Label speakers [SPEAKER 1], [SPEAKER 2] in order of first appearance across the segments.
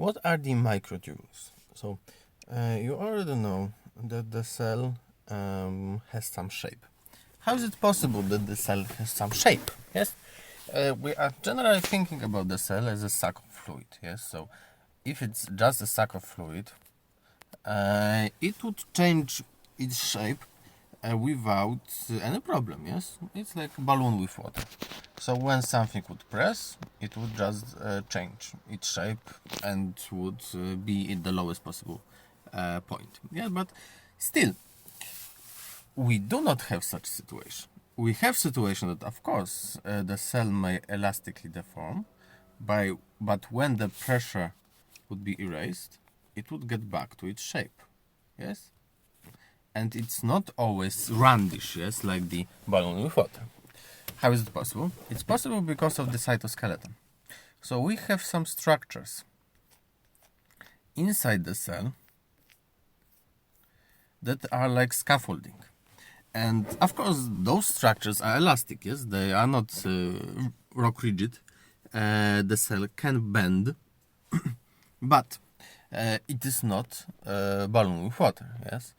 [SPEAKER 1] What are the microtubules? So you already know that the cell has some shape. How is it possible that the cell has some shape? Yes, we are generally thinking about the cell as a sack of fluid. Yes, so if it's just a sack of fluid, it would change its shape without any problem. Yes, it's like a balloon with water. So when something would press, it would just change its shape and would be at the lowest possible point. Yeah, but still, we do not have such situation. We have situation that, of course, the cell may elastically deform, but when the pressure would be erased, it would get back to its shape. Yes, and it's not always roundish. Yes, like the balloon with water. How is it possible? It's possible because of the cytoskeleton. So we have some structures inside the cell that are like scaffolding. And of course, those structures are elastic, yes? They are not rock rigid. The cell can bend, but it is not a balloon with water, yes?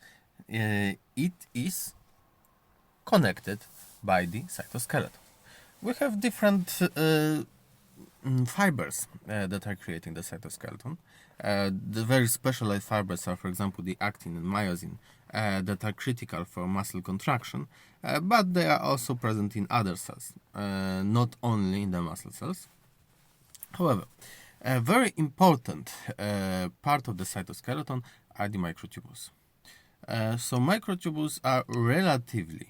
[SPEAKER 1] It is connected by the cytoskeleton. We have different fibers that are creating the cytoskeleton. The very specialized fibers are, for example, the actin and myosin that are critical for muscle contraction, but they are also present in other cells, not only in the muscle cells. However, a very important part of the cytoskeleton are the microtubules. So microtubules are relatively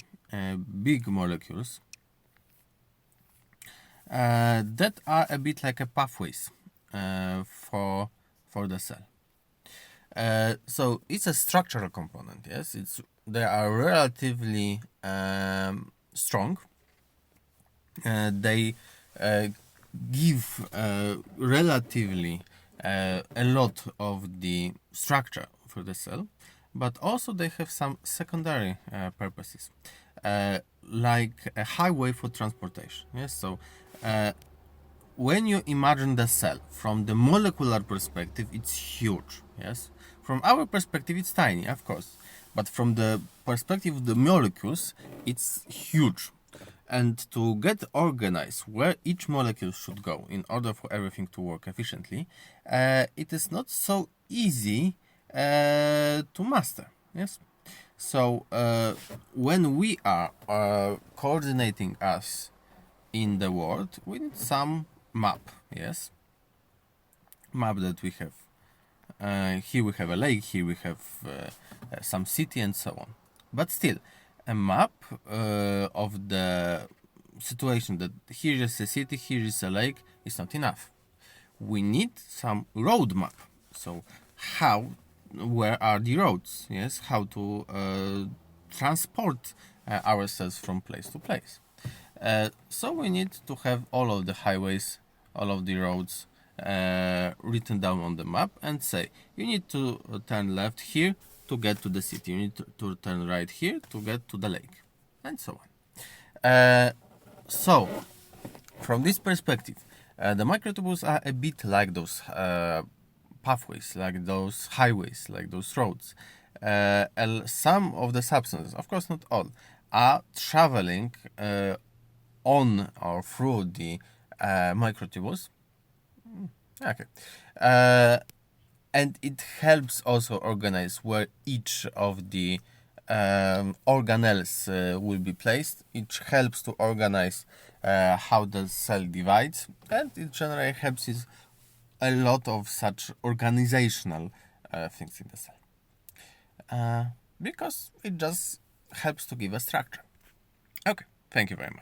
[SPEAKER 1] big molecules that are a bit like a pathways for the cell. So it's a structural component. Yes, they are relatively strong. They give relatively a lot of the structure for the cell, but also they have some secondary purposes, like a highway for transportation. Yes, so when you imagine the cell from the molecular perspective, it's huge. Yes, from our perspective, it's tiny, of course, but from the perspective of the molecules, it's huge. And to get organized where each molecule should go in order for everything to work efficiently, it is not so easy to master. Yes. So when we are coordinating us in the world, we need some map. Yes. Map that we have. Here we have a lake. Here we have some city and so on. But still, a map of the situation that here is a city, here is a lake is not enough. We need some road map. So where are the roads? Yes, how to transport ourselves from place to place. So we need to have all of the highways, all of the roads written down on the map and say you need to turn left here to get to the city, you need to turn right here to get to the lake, and so on. So from this perspective, the microtubules are a bit like those pathways, like those highways, like those roads. Some of the substances, of course not all, are traveling on or through the microtubules. Okay. And it helps also organize where each of the organelles will be placed. It helps to organize how the cell divides, and it generally helps with a lot of such organizational things in the cell. Because it just helps to give a structure. Okay, thank you very much.